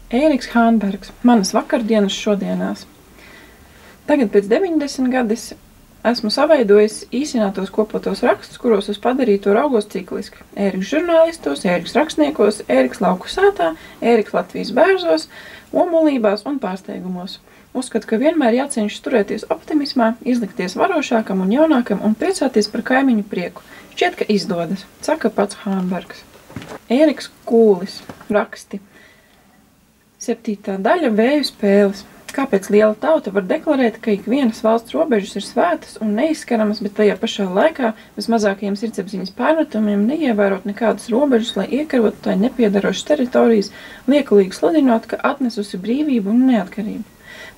Ēriks Hānbergs, manas vakardienas šodienās. Tagad pēc 90 gadus esmu savaidojis īsinātos kopotos rakstus, kuros uz padarīto raugos cikliski. Ēriks žurnālistos, Ēriks rakstniekos, Ēriks lauku sātā, Ēriks Latvijas bērzos, omulībās un pārsteigumos. Uzskatu, ka vienmēr jācenšas turēties optimismā, izlikties varošākam un jaunākam un priecāties par kaimiņu prieku. Šķiet, ka izdodas, saka pats Hānbergs. Ēriks Kūlis, raksti. 7. daļa Vēju spēles. Kāpēc liela tauta var deklarēt, ka ik vienas valsts robežas ir svētas un neizskaramas, bet tajā pašā laikā vismazākajiem sirdsapziņas pārmetumiem neievērot nekādas robežas, lai iekarotu tai nepiedarošas teritorijas, liekulīgi sludinot, ka atnesusi brīvību un neatkarību?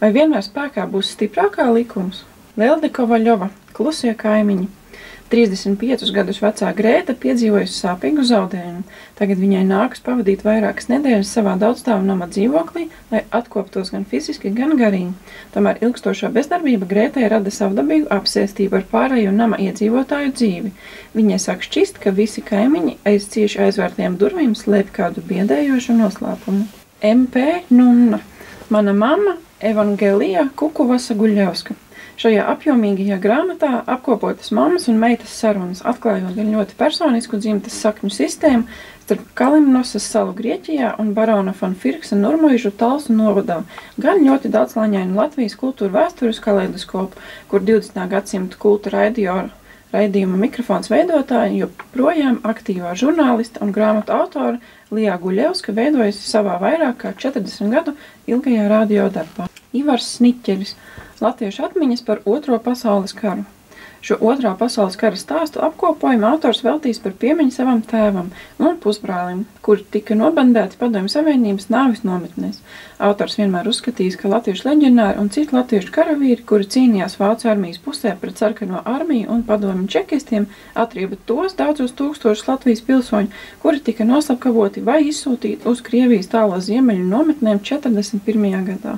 Vai vienmēr spēkā būs stiprākā likums? Lelde Kovaļova, Klusie kaimiņi. 35 gadus vecā Grēta piedzīvojusi sāpīgu zaudējumu. Tagad viņai nākas pavadīt vairākas nedēļas savā daudzstāvu nama dzīvoklī, lai atkoptos gan fiziski, gan garīgi. Tomēr ilgstošā bezdarbība Grētai rada savdabīgu apsēstību ar pārējo nama iedzīvotāju dzīvi. Viņai sāk šķist, ka visi kaimiņi aiz cieši aizvērtiem durvīm slēp kādu biedējošu noslēpumu. MP Nunna. Mana mamma Evangelija Kukuvasa Guļevska. Šajā apjomīgajā grāmatā apkopotas mammas un meitas sarunas, atklājot gan ļoti personisku dzimtes sakņu sistēmu starp Kalimnosas salu Grieķijā un barona von Firksa Nurmuižu Talsu novadā, gan ļoti daudzslāņainu Latvijas kultūra vēstures kaleidoskopu, kur 20. gadsimta kulta raidījuma mikrofons veidotāja, joprojām aktīvā žurnālista un grāmatu autora Lijā Guļevska veidojusi savā vairāk kā 40 gadu ilgajā radio darbā. Ivars Sniķeris. Latviešu atmiņas par Otro pasaules karu. Šo Otrā pasaules kara stāstu apkopojumu autors veltīs par piemiņu savam tēvam un pusbrālim, kuri tika nobandēti Padomju Savienības nāvis nometnēs. Autors vienmēr uzskatījis, ka latviešu leģionāri un citi latviešu karavīri, kuri cīnījās Vācu armijas pusē pret sarkano armiju un padomju čekistiem, atrieba tos daudzus tūkstošus Latvijas pilsoņu, kuri tika noslapkavoti vai izsūtīti uz Krievijas tālo ziemeļu nometnēm 41. gadā.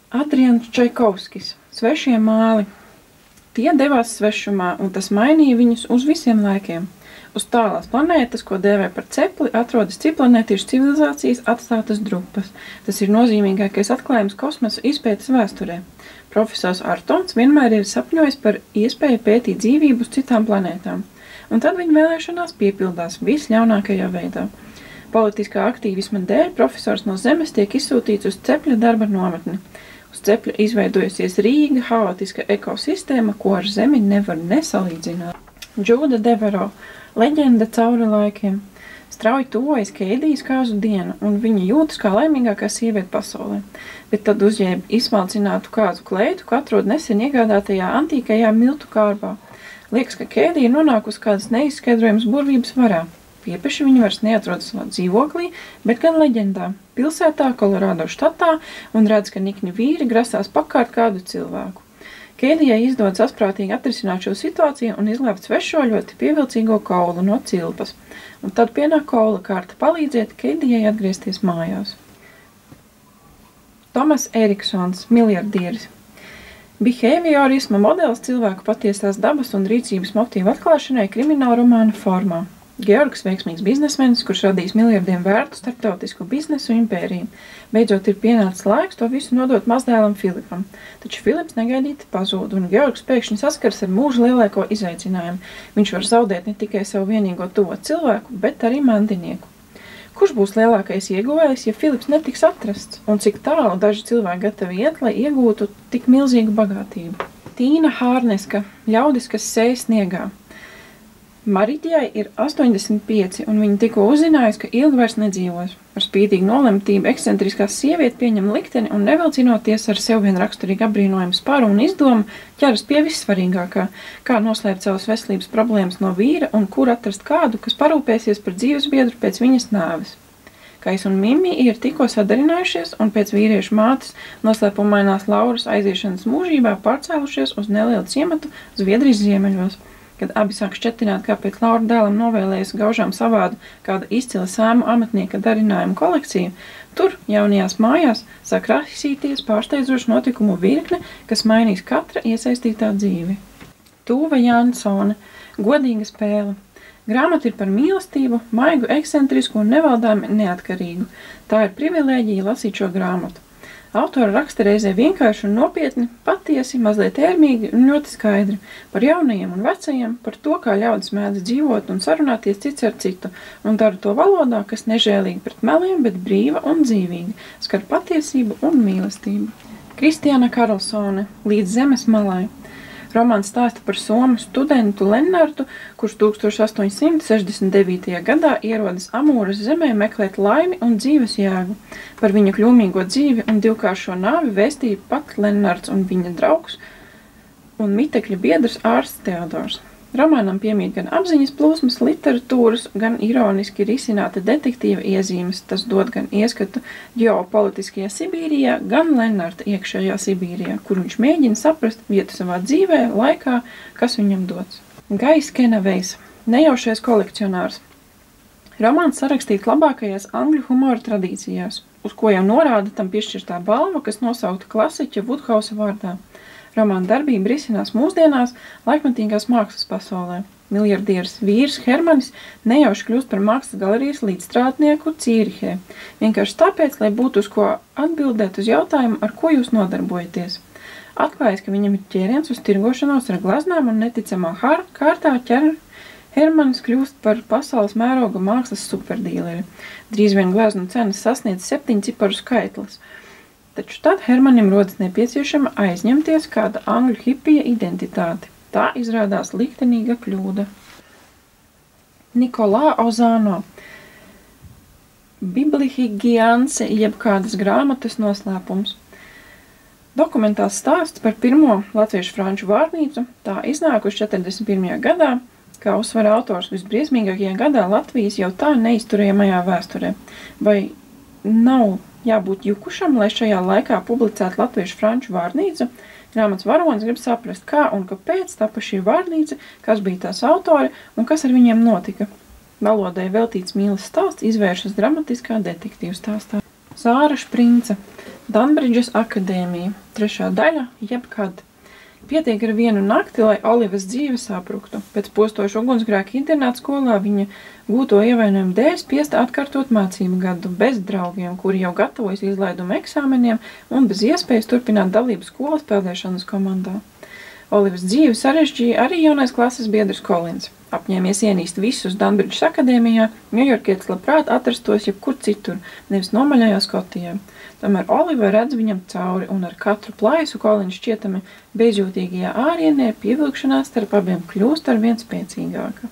Adrians Čaikovskis. Svešie māli. Tie devās svešumā, un tas mainīja viņus uz visiem laikiem. Uz tālās planētas, ko dēvē par cepli, atrodas ciplanētiešu civilizācijas atstātas drupas. Tas ir nozīmīgākais atklājums kosmosa izpētes vēsturē. Profesors Artons vienmēr ir sapņojis par iespēju pētīt dzīvību uz citām planētām, un tad viņa vēlēšanās piepildās visļaunākajā veidā. Politiskā aktīvisma dēļ profesors no Zemes tiek izsūtīts uz cepļa darba nometni. Uz cepļa izveidojusies rīga, haotiska ekosistēma, ko ar Zemi nevar nesalīdzināt. Džūda Devero. Leģenda cauri laikiem. Strauji tuvojas Keidijas kāzu diena, un viņa jūtas kā laimīgākā sieviete pasaulē. Bet tad uzjēba izsmalcinātu kāzu kleitu, ko atrod nesen iegādātajā antīkajā miltu kārbā. Liekas, ka Keidija nonākusi kādas neizskaidrojamas burvības varā. Piepeši viņa vairs neatrodas savā dzīvoklī, bet gan leģendā, pilsētā, Kolorādo štatā, un redz, ka nikni vīri grasās pakārt kādu cilvēku. Keidijai izdodas asprātīgi atrisināt šo situāciju un izglābt svešo ļoti pievilcīgo kaulu no cilpas. Un tad pienāk kaula kārta palīdziet Keidijai atgriezties mājās. Tomas Eriksons, miljardieris. Behaviorisma modelis cilvēku patiesās dabas un rīcības motīvu atklāšanai krimināla romāna formā. Georgs veiksmīgs biznesmenis, kurš radīs miljardiem vērtu starptautisku biznesu impēriju. Beidzot ir pienācis laiks to visu nodot mazdēlam Filipam. Taču Filips negaidīti pazūd, un Georgs pēkšņi saskars ar mūža lielāko izaicinājumu. Viņš var zaudēt ne tikai savu vienīgo tuvo cilvēku, bet arī mantinieku. Kurš būs lielākais ieguvējs, ja Filips netiks atrasts? Un cik tālu daži cilvēki gatavi iet, lai iegūtu tik milzīgu bagātību? Tīna Hārneska, ļaudis, kas sēj sniegā. Maritijai ir 85, un viņa tikko uzzinājusi, ka ilgi vairs nedzīvos. Ar spītīgu nolemtību ekscentriskā sieviete pieņem likteni un nevilcinoties ar sev vien raksturīgi apbrīnojumu sparu un izdomu, ķeras pie vissvarīgākā, kā noslēpt savas veselības problēmas no vīra un kur atrast kādu, kas parūpēsies par dzīvesbiedru pēc viņas nāves. Kais un Mimi ir tikko sadarinājušies un pēc vīriešu mātes noslēpumainās Lauras aiziešanas mūžībā pārcēlušies uz nelielu ciematu Zviedrijas ziemeļos. Kad abi sāk šķetināt, kāpēc Laura dēlam novēlējusi gaužām savādu kādu izcila sēmu amatnieka darinājumu kolekciju, tur, jaunajās mājās, sāk rasīties pārsteidzošu notikumu virkne, kas mainīs katra iesaistītā dzīvi. Tūva Jansone, godīga spēle. Grāmata ir par mīlestību, maigu, ekscentrisku un nevaldāmi neatkarīgu. Tā ir privilēģija lasīt šo grāmatu. Autora raksta reizē vienkārši un nopietni, patiesi, mazliet ērmīgi un ļoti skaidri par jaunajiem un vecajiem, par to, kā ļaudis mēdz dzīvot un sarunāties cits ar citu, un dara to valodā, kas nežēlīgi pret meliem, bet brīva un dzīvīga, skar patiesību un mīlestību. Kristiāna Karlsone, Līdz zemes malai. Romāns stāsta par somu studentu Lennartu, kurš 1869. gadā ierodas Amūras zemē meklēt laimi un dzīves jēgu. Par viņa kļūmīgo dzīvi un divkāršo nāvi vēstīja pat Lennarts un viņa draugs un mitekļa biedrs ārsts Teodors. Romānam piemīt gan apziņas plūsmas literatūras, gan ironiski risināta detektīva iezīmes. Tas dod gan ieskatu ģeopolitiskajā Sibīrijā, gan Lennarta iekšējā Sibīrijā, kur viņš mēģina saprast vietu savā dzīvē, laikā, kas viņam dots. Gais Kenavejs, nejaušais kolekcionārs. Romāns sarakstīts labākajās angļu humora tradīcijās, uz ko jau norāda tam piešķirtā balva, kas nosaukta klasiķa Vudhausa vārdā. Romāna darbība risinās mūsdienās laikmatīgās mākslas pasaulē. Miljardieris vīrs Hermanis nejauši kļūst par mākslas galerijas līdzstrādnieku Cīrihē. Vienkārši tāpēc, lai būtu uz ko atbildēt uz jautājumu, ar ko jūs nodarbojaties. Atklājas, ka viņam ir ķēriens uz tirgošanos ar gleznām un neticamā kārtā Hermanis kļūst par pasaules mēroga mākslas superdīleri. Drīz vien gleznu cenas sasniedz 7 ciparu skaitlis. Taču tad Hermanim rodas nepieciešama aizņemties kāda angļu hipija identitāti. Tā izrādās liktenīga kļūda. Nikolā Ozāno. Biblihigianse, jeb kādas grāmatas noslēpums. Dokumentāls stāsts par pirmo latviešu franču vārnīcu, tā iznākuši 41. gadā, kā uzsver autors visbriesmīgākajā gadā Latvijas jau tā neizturējamajā vēsturē. Vai nav jābūt jukušam, lai šajā laikā publicētu latviešu franču vārnīcu? Grāmatas varonis grib saprast, kā un kāpēc tapa šī vārnīca, kas bija tās autori un kas ar viņiem notika. Valodai veltīts mīles stāsts izvēršas dramatiskā detektīvu stāstā. Zāra Šprince, Danbridžas akadēmija, 3. daļa, jebkad. Pietiek ar vienu nakti, lai Olivas dzīve sapruktu. Pēc postoša ugunsgrēka internāta skolā viņa gūto ievainojumu dēļ spiesta atkārtot mācību gadu bez draugiem, kuri jau gatavojas izlaiduma eksāmeniem un bez iespējas turpināt dalību skolas peldēšanas komandā. Olivas dzīvi sarežģīja arī jaunais klases biedrs Kolins. Apņēmies ienīst visus Danbridžas akadēmijā, ņujorkietis labprāt atrastos jebkur citur, nevis nomaļajā Skotijā. Tomēr Oliva redz viņam cauri, un ar katru plaisu Kolins šķietami bezjūtīgajā ārienē pievilkšanās starp abiem kļūst arvien spēcīgāka.